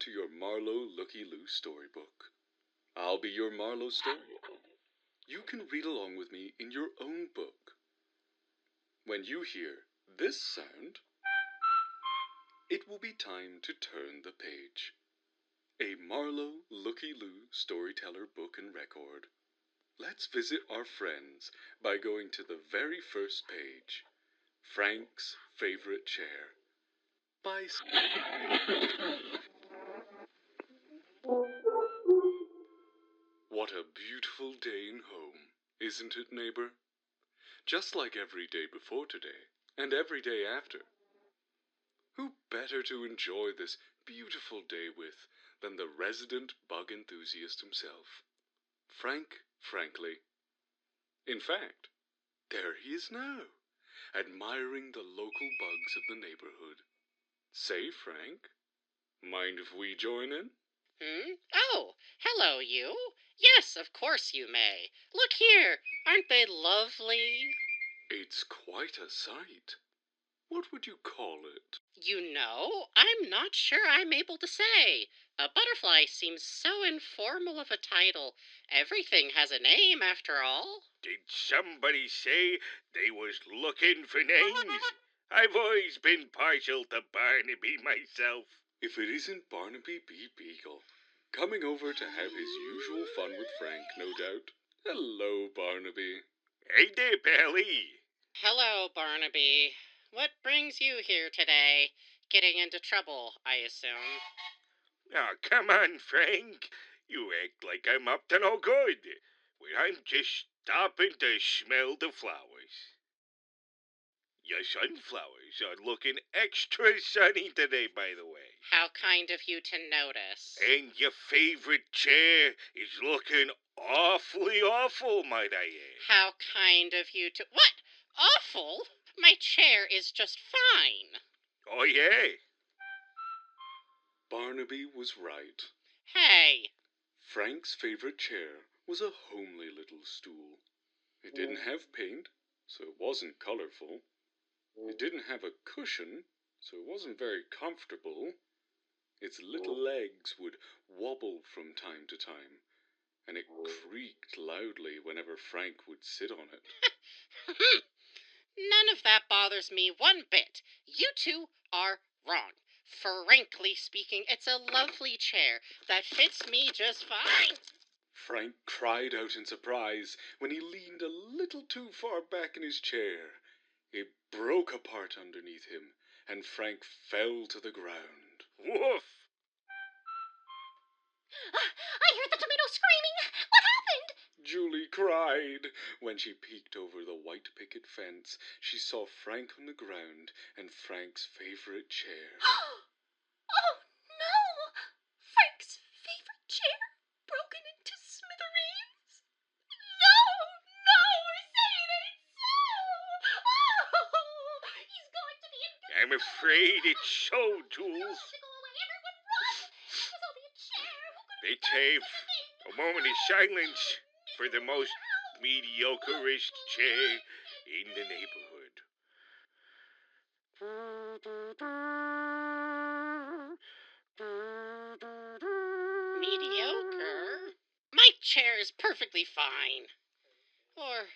to your Marlowe Looky-Loo storybook. I'll be your Marlowe story. You can read along with me in your own book. When you hear this sound, it will be time to turn the page. A Marlowe Looky-Loo storyteller book and record. Let's visit our friends by going to the very first page. Frank's Favorite Chair. By What a beautiful day in home, isn't it, neighbor? Just like every day before today, and every day after. Who better to enjoy this beautiful day with than the resident bug enthusiast himself, Frank Frankly. In fact, there he is now, admiring the local bugs of the neighborhood. Say, Frank, mind if we join in? Oh, hello, you. Yes, of course you may. Look here, aren't they lovely? It's quite a sight. What would you call it? You know, I'm not sure I'm able to say. A butterfly seems so informal of a title. Everything has a name, after all. Did somebody say they was looking for names? I've always been partial to Barnaby myself. If it isn't Barnaby B. Beagle, coming over to have his usual fun with Frank, no doubt. Hello, Barnaby. Hey there, Pally. Hello, Barnaby. What brings you here today? Getting into trouble, I assume. Oh, come on, Frank. You act like I'm up to no good. Well, I'm just stopping to smell the flowers. Your sunflowers are looking extra sunny today, by the way. How kind of you to notice. And your favorite chair is looking awfully awful, might I add. How kind of you to... What? Awful? My chair is just fine. Oh, yeah? Barnaby was right. Hey. Frank's favorite chair was a homely little stool. It didn't have paint, so it wasn't colorful. It didn't have a cushion, so it wasn't very comfortable. Its little legs would wobble from time to time, and it creaked loudly whenever Frank would sit on it. None of that bothers me one bit. You two are wrong. Frankly speaking, it's a lovely chair that fits me just fine. Frank cried out in surprise when he leaned a little too far back in his chair. It broke apart underneath him, and Frank fell to the ground. Woof! I heard the tomato screaming. What happened? Julie cried. When she peeked over the white picket fence, she saw Frank on the ground and Frank's favorite chair. Oh, no! Frank's favorite chair broken into smithereens? No, say it ain't so! Oh, he's going to be in... I'm afraid it's so, Jules. Go away, everyone run! There's only a chair. Who could Let's have a moment of silence for the most mediocreest chair in the neighborhood. Mediocre? My chair is perfectly fine. Or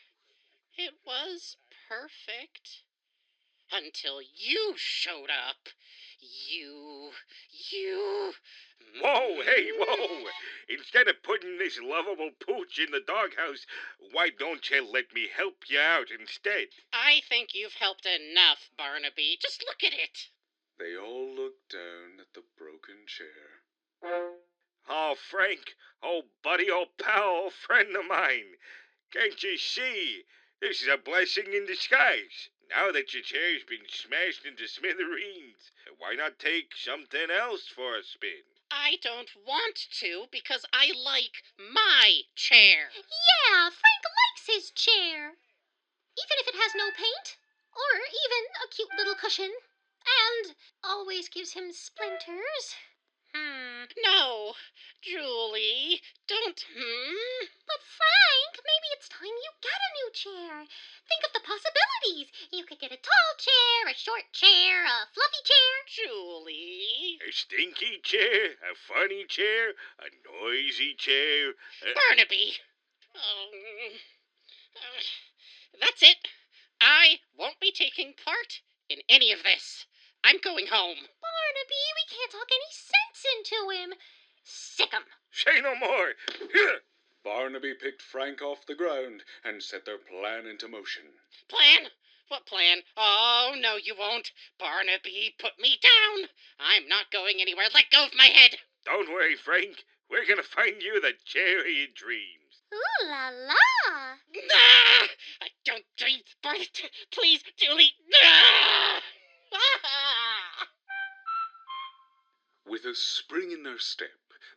it was perfect. Until you showed up. You... Whoa, hey, whoa! Instead of putting this lovable pooch in the doghouse, why don't you let me help you out instead? I think you've helped enough, Barnaby. Just look at it. They all looked down at the broken chair. Oh, Frank, old buddy, old pal, old friend of mine. Can't you see? This is a blessing in disguise. Now that your chair's been smashed into smithereens, why not take something else for a spin? I don't want to because I like my chair. Yeah, Frank likes his chair. Even if it has no paint, or even a cute little cushion, and always gives him splinters. No, Julie, don't, But Frank, maybe it's time you get a new chair. Think of the possibilities. You could get a tall chair, a short chair, a fluffy chair? Julie. A stinky chair, a funny chair, a noisy chair. Barnaby. Um, that's it. I won't be taking part in any of this. I'm going home. Barnaby, we can't talk any sense into him. Sick 'em. Say no more. Barnaby picked Frank off the ground and set their plan into motion. Plan? What plan? Oh, no, you won't. Barnaby, put me down. I'm not going anywhere. Let go of my head. Don't worry, Frank. We're gonna find you the chair of your dreams. Ooh la la. Ah! I don't dream. Please, Julie. Ah! With a spring in their step,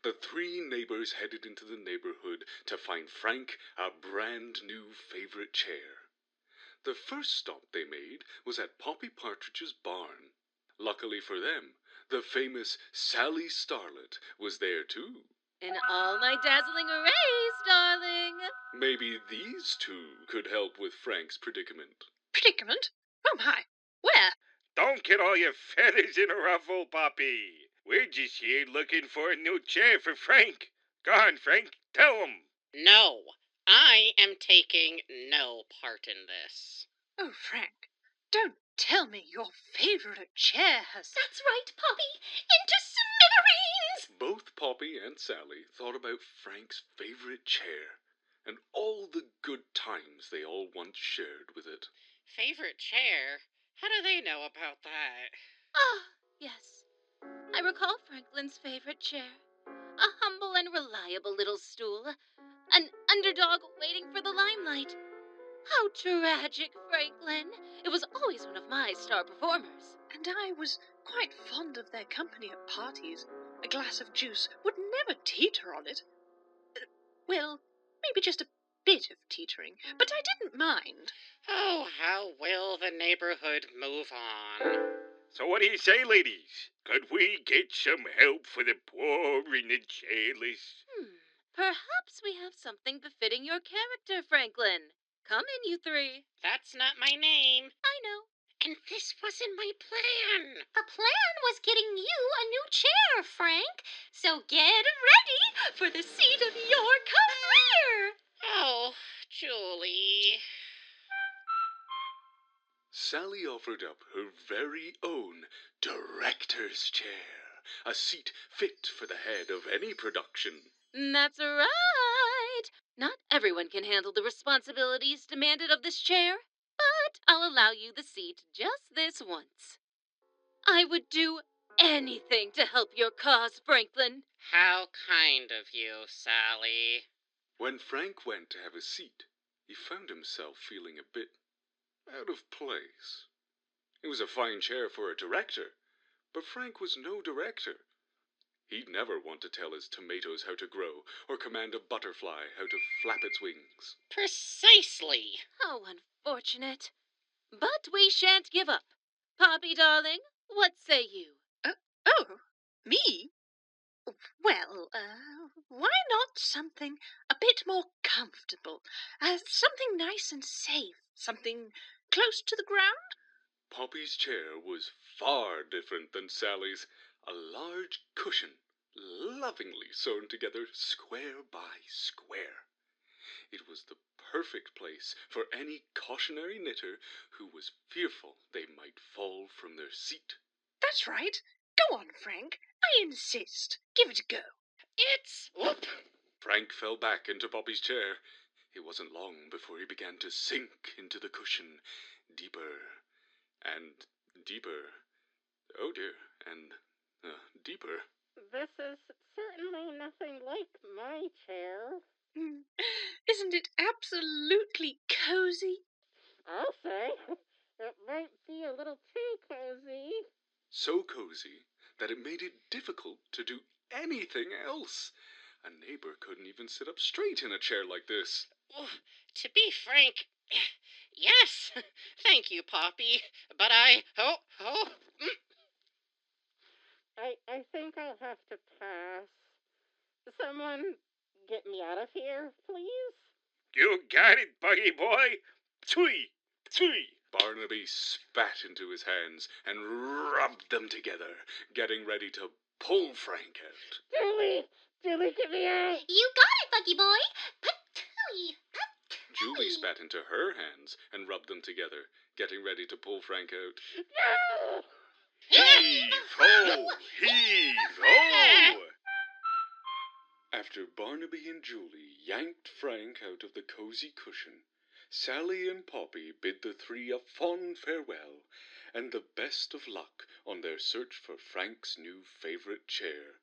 the three neighbors headed into the neighborhood to find Frank a brand new favorite chair. The first stop they made was at Poppy Partridge's barn. Luckily for them, the famous Sally Starlet was there too. In all my dazzling arrays, darling. Maybe these two could help with Frank's predicament. Predicament? Oh my, where? Don't get all your feathers in a ruffle, Poppy. We're just here looking for a new chair for Frank. Go on, Frank. Tell him. No, I am taking no part in this. Oh, Frank, don't tell me your favorite chair has... That's right, Poppy. Into smithereens. Both Poppy and Sally thought about Frank's favorite chair and all the good times they all once shared with it. Favorite chair? How do they know about that? Ah, yes. I recall Franklin's favorite chair. A humble and reliable little stool. An underdog waiting for the limelight. How tragic, Franklin. It was always one of my star performers. And I was quite fond of their company at parties. A glass of juice would never teeter on it. Well, maybe just a bit of teetering, but I didn't mind. Oh, how will the neighborhood move on? So what do you say, ladies? Could we get some help for the poor and the chairless? Perhaps we have something befitting your character, Franklin. Come in, you three. That's not my name. I know. And this wasn't my plan. The plan was getting you a new chair, Frank. So get ready for the seat of your career. Oh, Julie. Sally offered up her very own director's chair, a seat fit for the head of any production. That's right. Not everyone can handle the responsibilities demanded of this chair, but I'll allow you the seat just this once. I would do anything to help your cause, Franklin. How kind of you, Sally. When Frank went to have a seat, he found himself feeling a bit out of place. It was a fine chair for a director, but Frank was no director. He'd never want to tell his tomatoes how to grow, or command a butterfly how to flap its wings. Precisely. How unfortunate. But we shan't give up. Poppy, darling, what say you? Oh, me? Well, why not something a bit more comfortable? Something nice and safe. Something close to the ground? Poppy's chair was far different than Sally's. A large cushion, lovingly sewn together square by square. It was the perfect place for any cautionary knitter who was fearful they might fall from their seat. That's right. Go on, Frank. I insist. Give it a go. It's... Whoop. Frank fell back into Poppy's chair. It wasn't long before he began to sink into the cushion, deeper and deeper. Oh dear, and deeper. This is certainly nothing like my chair. Isn't it absolutely cozy? I'll say. It might be a little too cozy. So cozy that it made it difficult to do anything else. A neighbor couldn't even sit up straight in a chair like this. To be frank, yes. Thank you, Poppy. But I think I'll have to pass. Someone get me out of here, please? You got it, buggy boy. Three. Barnaby spat into his hands and rubbed them together, getting ready to pull Frank out. Julie, get me out. You got it, Bucky boy. Patooey, patooey. Julie spat into her hands and rubbed them together, getting ready to pull Frank out. No! Heave ho! Heave ho! After Barnaby and Julie yanked Frank out of the cozy cushion, Sally and Poppy bid the three a fond farewell and the best of luck on their search for Frank's new favorite chair.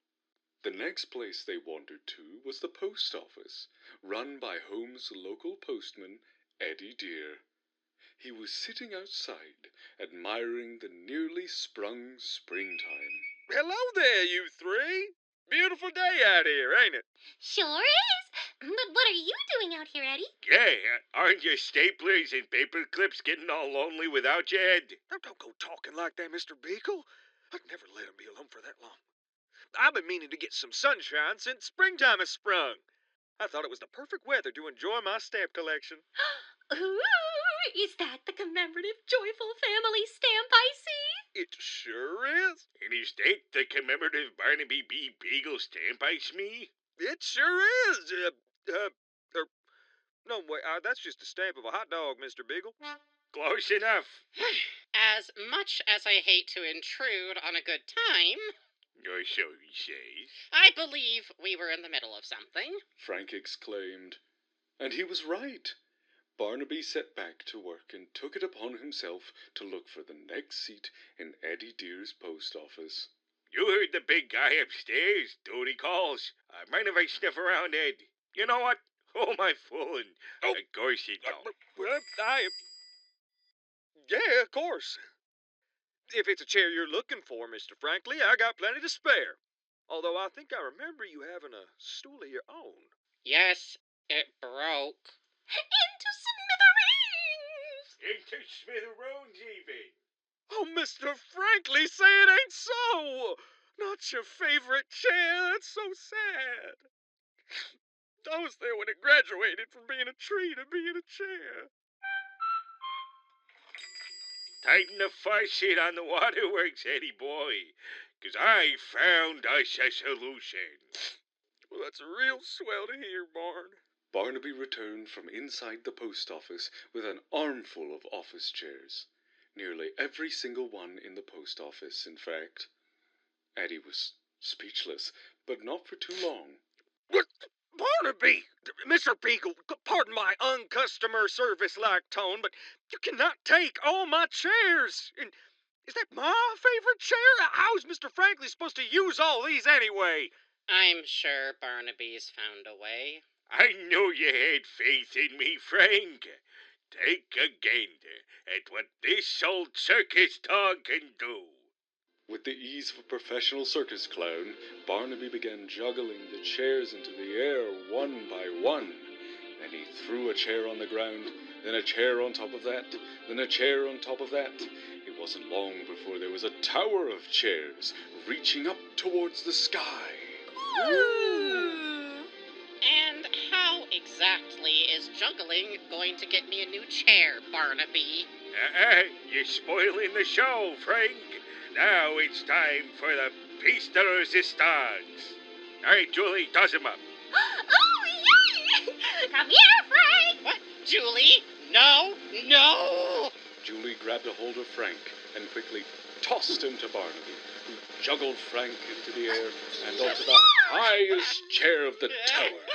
The next place they wandered to was the post office, run by Home's local postman, Eddie Dear. He was sitting outside, admiring the nearly sprung springtime. Hello there, you three. Beautiful day out here, ain't it? Sure is. But what are you doing out here, Eddie? Yeah, aren't your staplers and paper clips getting all lonely without you, Ed? Now, don't go talking like that, Mr. Beagle. I'd never let him be alone for that long. I've been meaning to get some sunshine since springtime has sprung. I thought it was the perfect weather to enjoy my stamp collection. Ooh, is that the commemorative joyful family stamp I see? It sure is. And is that the commemorative Barnaby B. Beagle stamp I smee? It sure is. No, wait, that's just a stamp of a hot dog, Mr. Beagle. Close enough. As much as I hate to intrude on a good time, Or so he says. I believe we were in the middle of something. Frank exclaimed. And he was right. Barnaby set back to work and took it upon himself to look for the next seat in Eddie Dear's post office. You heard the big guy upstairs. Duty calls. Mind if I sniff around, Ed? You know what? Oh, my phone. Oh. Of course you don't. Well, yeah, of course. If it's a chair you're looking for, Mr. Franklin, I got plenty to spare. Although I think I remember you having a stool of your own. Yes, it broke. Into smithereens! Into smithereens, even. Oh, Mr. Franklin, say it ain't so! Not your favorite chair, that's so sad. I was there when it graduated from being a tree to being a chair. Tighten the faucet on the waterworks, Eddie boy. 'Cause I found us a solution. Well, that's real swell to hear, Barn. Barnaby returned from inside the post office with an armful of office chairs. Nearly every single one in the post office, in fact. Eddie was speechless, but not for too long. What? Barnaby! Mr. Beagle, pardon my uncustomer service-like tone, but you cannot take all my chairs. And is that my favorite chair? How's Mr. Franklin supposed to use all these anyway? I'm sure Barnaby's found a way. I knew you had faith in me, Frank. Take a gander at what this old circus dog can do. With the ease of a professional circus clown, Barnaby began juggling the chairs into the air one by one. Then he threw a chair on the ground, then a chair on top of that, then a chair on top of that. It wasn't long before there was a tower of chairs reaching up towards the sky. And how exactly is juggling going to get me a new chair, Barnaby? You're spoiling the show, Frank. Now it's time for the piece de resistance. All right, Julie, toss him up. Oh, yay! Come here, Frank! What? Julie? No! No! Julie grabbed a hold of Frank and quickly tossed him to Barnaby, who juggled Frank into the air and onto the highest chair of the tower.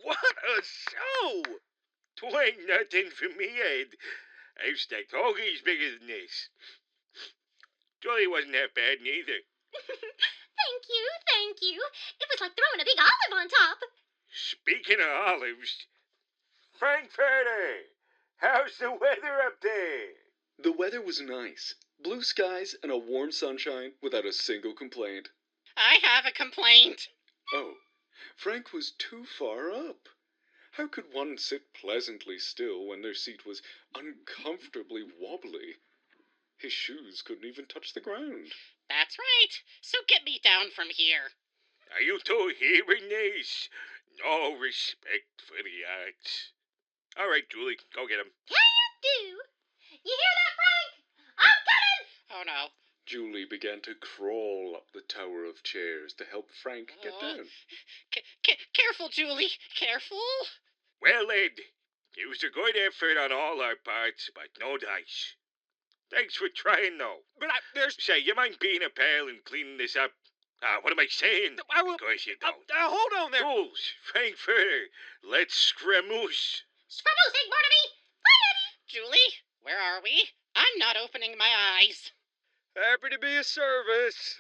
What a show! Twain't nothing for me, Ed. I've stacked hoagies bigger than this. Julie wasn't that bad neither. Thank you. It was like throwing a big olive on top. Speaking of olives, Frankfurter, how's the weather up there? The weather was nice. Blue skies and a warm sunshine without a single complaint. I have a complaint. Oh, Frank was too far up. How could one sit pleasantly still when their seat was uncomfortably wobbly? His shoes couldn't even touch the ground. That's right. So get me down from here. Are you two hearing this? No respect for the arts. All right, Julie, go get him. Can't do. You hear that, Frank? I'm coming! Oh no. Julie began to crawl up the tower of chairs to help Frank get down. Careful, Julie. Careful. Well, Ed, it was a good effort on all our parts, but no dice. Thanks for trying, though. But there's... Say, you mind being a pal and cleaning this up? What am I saying? I will... Of course you don't. hold on there. Fools, Frankfurter, let's scramoose. Scramoosing, Barnaby! Julie, where are we? I'm not opening my eyes. Happy to be of service.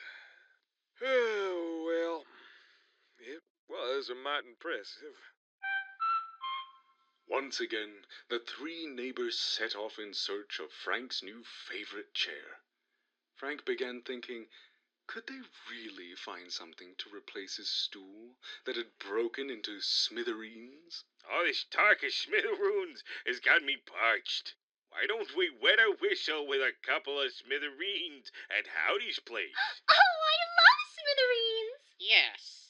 Oh, well, it was a mite impressive. Once again, the three neighbors set off in search of Frank's new favorite chair. Frank began thinking, could they really find something to replace his stool that had broken into smithereens? All this talk of smithereens has got me parched. Why don't we wet our whistle with a couple of smithereens at Howdy's place? Oh, I love smithereens! Yes,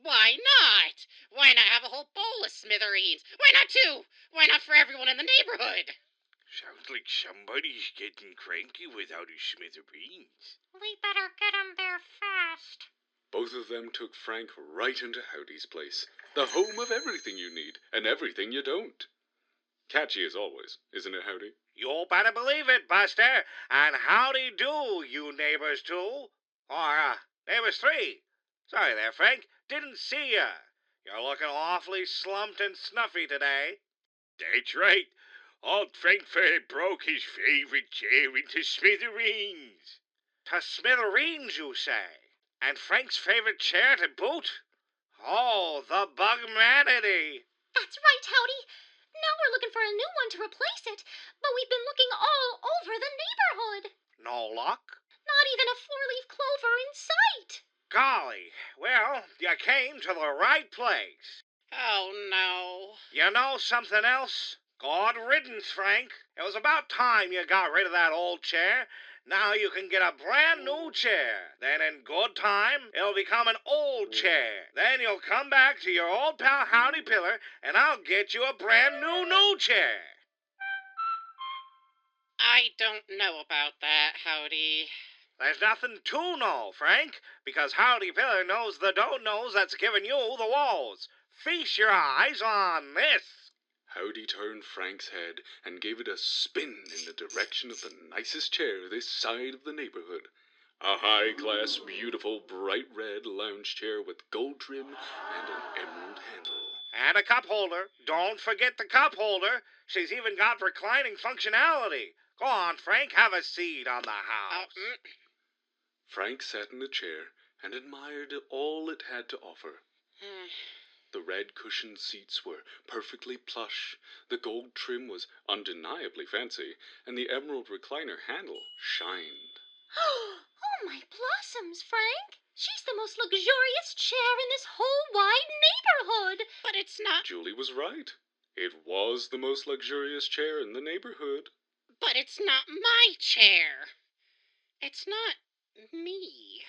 why not? Why not have a whole bowl of smithereens? Why not two? Why not for everyone in the neighborhood? Sounds like somebody's getting cranky without his smithereens. We better get him there fast. Both of them took Frank right into Howdy's place, the home of everything you need and everything you don't. Catchy as always, isn't it, Howdy? You better believe it, Buster. And howdy do, you neighbors two. Or, neighbors three. Sorry there, Frank. Didn't see ya. You're looking awfully slumped and snuffy today. That's right. Old Frankfurter broke his favorite chair into smithereens. To smithereens, you say? And Frank's favorite chair to boot? Oh, the bugmanity. That's right, Howdy. Now we're looking for a new one to replace it, but we've been looking all over the neighborhood. No luck? Not even a four-leaf clover in sight. Golly, well, you came to the right place. Oh no. You know something else? Good riddance, Frank. It was about time you got rid of that old chair. Now you can get a brand new chair. Then in good time, it'll become an old chair. Then you'll come back to your old pal Howdy Pillar, and I'll get you a brand new chair. I don't know about that, Howdy. There's nothing to know, Frank, because Howdy Pillar knows the don't-knows that's giving you the walls. Feast your eyes on this. Howdy turned Frank's head and gave it a spin in the direction of the nicest chair this side of the neighborhood. A high-class, beautiful, bright red lounge chair with gold trim and an emerald handle. And a cup holder. Don't forget the cup holder. She's even got reclining functionality. Go on, Frank, have a seat on the house. Frank sat in the chair and admired all it had to offer. The red cushioned seats were perfectly plush, the gold trim was undeniably fancy, and the emerald recliner handle shined. Oh, my blossoms, Frank! She's the most luxurious chair in this whole wide neighborhood. But it's not. Julie was right. It was the most luxurious chair in the neighborhood. But it's not my chair. It's not me.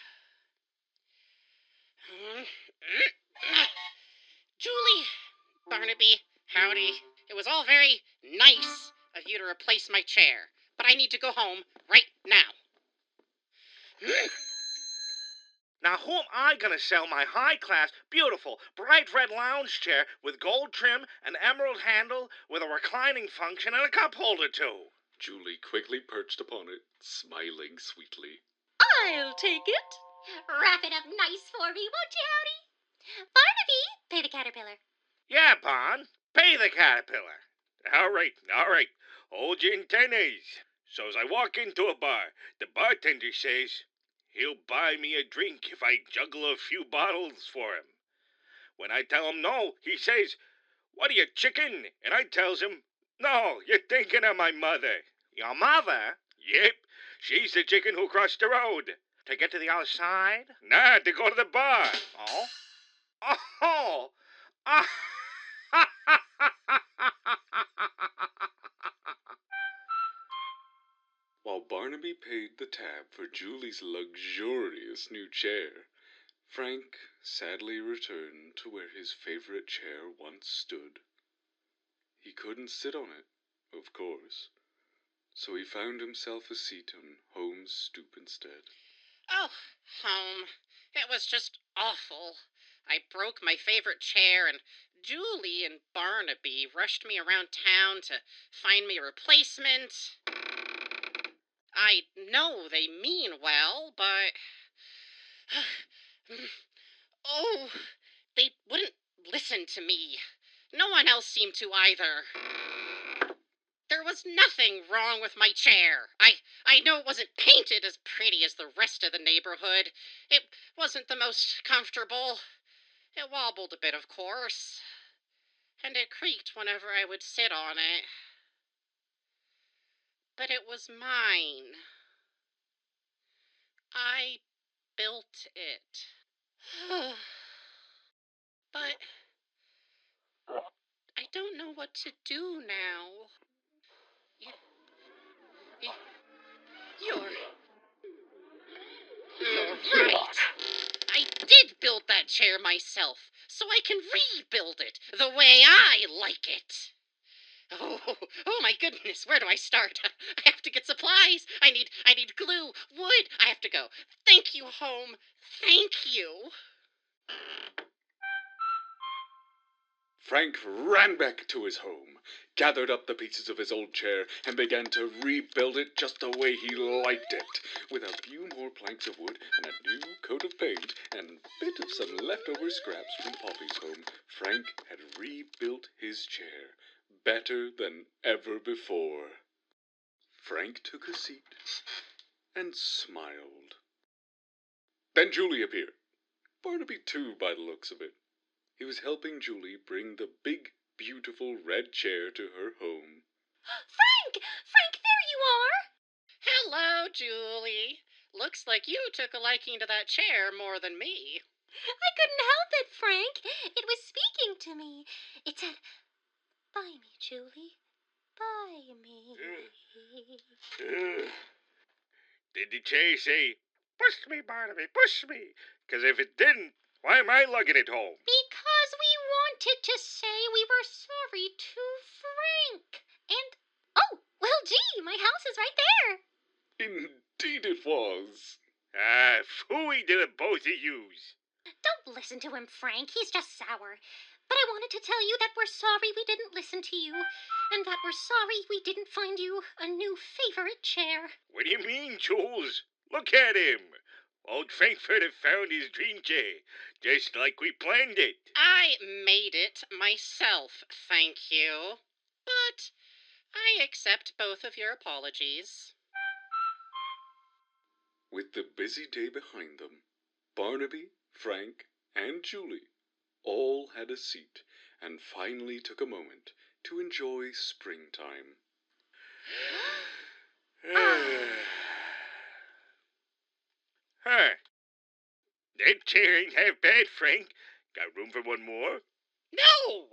Julie, Barnaby, Howdy. It was all very nice of you to replace my chair, but I need to go home right now. Now, who am I going to sell my high-class, beautiful, bright red lounge chair with gold trim, an emerald handle, with a reclining function, and a cup holder, too? Julie quickly perched upon it, smiling sweetly. I'll take it. Wrap it up nice for me, won't you, Howdy? Barnaby, pay the caterpillar. Yeah, Bon. Pay the caterpillar. All right. Hold your antennas. So as I walk into a bar, the bartender says he'll buy me a drink if I juggle a few bottles for him. When I tell him no, he says, "What are you, chicken?" And I tells him, "No, you're thinking of my mother." Your mother? Yep. She's the chicken who crossed the road. To get to the other side? Nah, to go to the bar. Oh? Oh! While Barnaby paid the tab for Julie's luxurious new chair, Frank sadly returned to where his favorite chair once stood. He couldn't sit on it, of course, so he found himself a seat on Home's stoop instead. Oh, Home. It was just awful. I broke my favorite chair, and Julie and Barnaby rushed me around town to find me a replacement. I know they mean well, but. Oh, they wouldn't listen to me. No one else seemed to either. There was nothing wrong with my chair. I know it wasn't painted as pretty as the rest of the neighborhood. It wasn't the most comfortable. It wobbled a bit, of course, and it creaked whenever I would sit on it. But it was mine. I built it. But I don't know what to do now. You're right. I did build that chair myself, so I can rebuild it the way I like it. Oh my goodness, where do I start? I have to get supplies. I need glue, wood. I have to go. Thank you, Home. Thank you. Frank ran back to his home, gathered up the pieces of his old chair, and began to rebuild it just the way he liked it. With a few more planks of wood and a new coat of paint and a bit of some leftover scraps from Poppy's home, Frank had rebuilt his chair better than ever before. Frank took a seat and smiled. Then Julie appeared. Barnaby too, by the looks of it. He was helping Julie bring the big, beautiful red chair to her home. Frank! Frank, there you are! Hello, Julie. Looks like you took a liking to that chair more than me. I couldn't help it, Frank. It was speaking to me. It said, "Buy me, Julie. Buy me." Did the chair say, "Push me, Barnaby, push me"? Because if it didn't, why am I lugging it home? Because we wanted to say we were sorry to Frank. And, oh, well, gee, my house is right there. Indeed it was. Ah, phooey to the both of yous. Don't listen to him, Frank. He's just sour. But I wanted to tell you that we're sorry we didn't listen to you, and that we're sorry we didn't find you a new favorite chair. What do you mean, Jules? Look at him. Old Frankfurt have found his dream chair, just like we planned it. I made it myself, thank you. But I accept both of your apologies. With the busy day behind them, Barnaby, Frank, and Julie all had a seat and finally took a moment to enjoy springtime. Huh. That chair ain't half bad, Frank. Got room for one more? No!